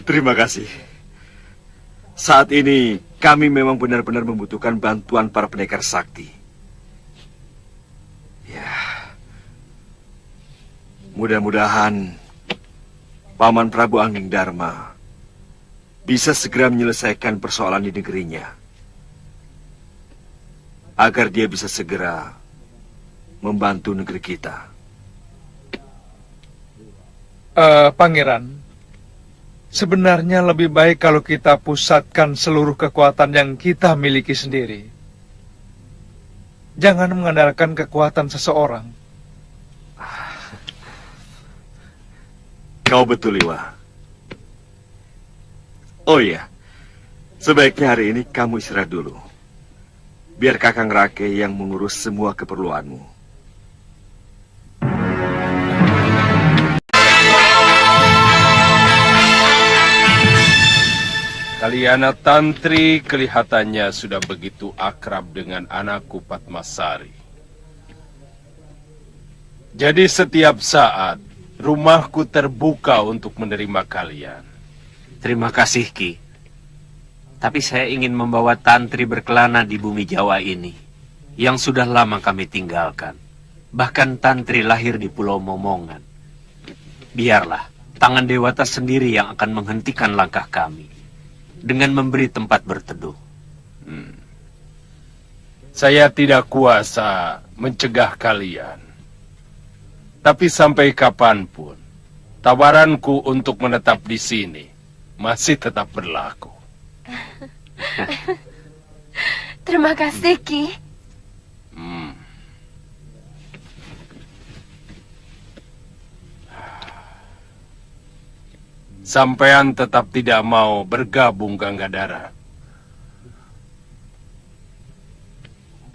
Terima kasih. Saat ini kami memang benar-benar membutuhkan bantuan para pendekar sakti. Ya, mudah-mudahan Paman Prabu Angging Dharma bisa segera menyelesaikan persoalan di negerinya, agar dia bisa segera membantu negeri kita. Pangeran, sebenarnya lebih baik kalau kita pusatkan seluruh kekuatan yang kita miliki sendiri. Jangan mengandalkan kekuatan seseorang. Kau betul, Liwa. Oh iya, sebaiknya hari ini kamu istirahat dulu. Biar Kakang Rake yang mengurus semua keperluanmu. Kaliana Tantri kelihatannya sudah begitu akrab dengan anakku Padmasari. Jadi setiap saat rumahku terbuka untuk menerima kalian. Terima kasih, Ki. Tapi saya ingin membawa Tantri berkelana di bumi Jawa ini, yang sudah lama kami tinggalkan. Bahkan Tantri lahir di Pulau Momongan. Biarlah tangan Dewata sendiri yang akan menghentikan langkah kami, dengan memberi tempat berteduh. Saya tidak kuasa mencegah kalian. Tapi sampai kapanpun, tawaranku untuk menetap di sini masih tetap berlaku. Terima kasih, Ki. Sampean tetap tidak mau bergabung, Ganggadara.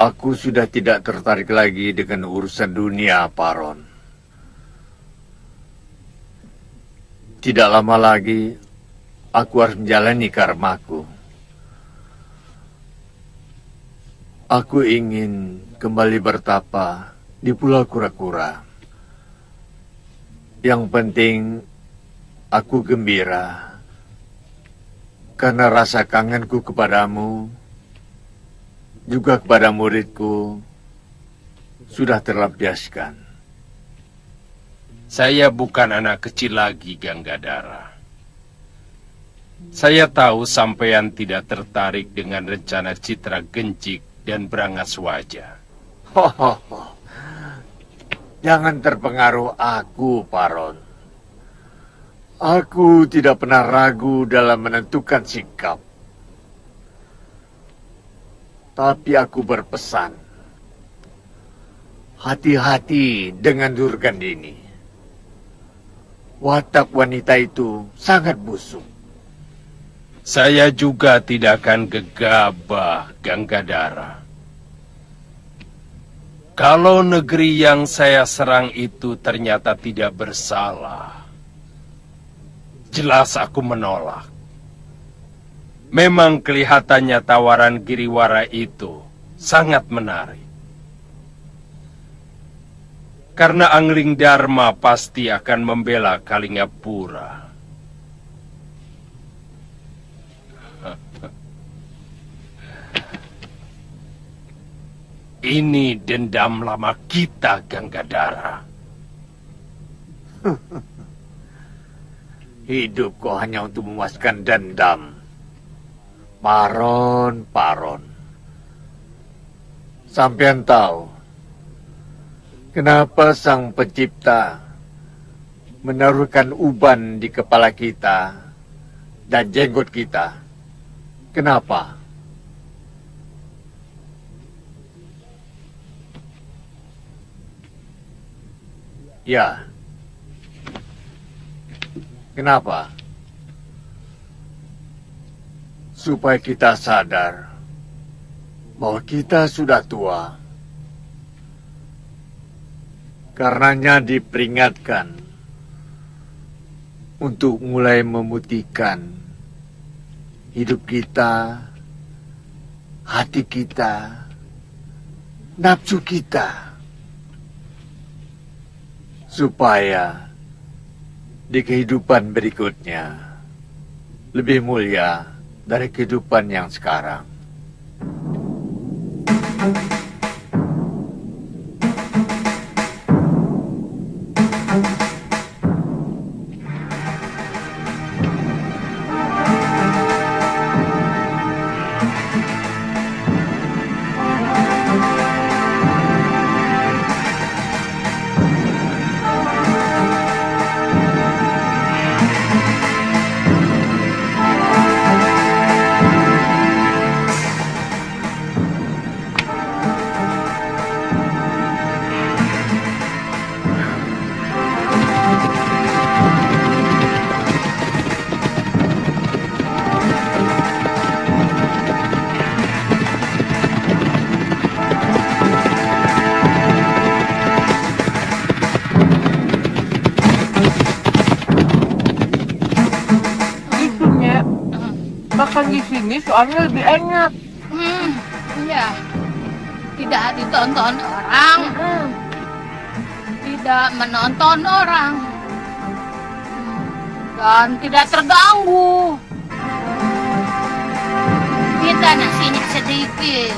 Aku sudah tidak tertarik lagi dengan urusan dunia, Paron. Tidak lama lagi, aku harus menjalani karmaku. Aku ingin kembali bertapa di Pulau Kura-Kura. Yang penting, aku gembira karena rasa kangenku kepadamu, juga kepada muridku, sudah terlampiaskan. Saya bukan anak kecil lagi, Ganggadara. Saya tahu sampean tidak tertarik dengan rencana Citra Genjik dan Brangaswaja. Jangan terpengaruh aku, Paron. Aku tidak pernah ragu dalam menentukan sikap. Tapi aku berpesan, hati-hati dengan Durgandini. Watak wanita itu sangat busuk. Saya juga tidak akan gegabah, Ganggadara. Kalau negeri yang saya serang itu ternyata tidak bersalah, jelas aku menolak. Memang kelihatannya tawaran Giriwara itu sangat menarik. Karena Angling Dharma pasti akan membela Kalingapura. Ini dendam lama kita, Ganggadara. Hidup kok hanya untuk memuaskan dendam. Paron. Sampean tahu kenapa Sang Pencipta menaruhkan uban di kepala kita dan jenggot kita. Kenapa? Ya. Kenapa? Supaya kita sadar bahwa kita sudah tua. Karenanya diperingatkan untuk mulai memutihkan hidup kita, hati kita, nafsu kita, supaya di kehidupan berikutnya lebih mulia dari kehidupan yang sekarang. Makan di sini soalnya lebih enak. Iya. Tidak ditonton orang. Tidak menonton orang. Dan tidak terganggu. Kita nasinya sedikit.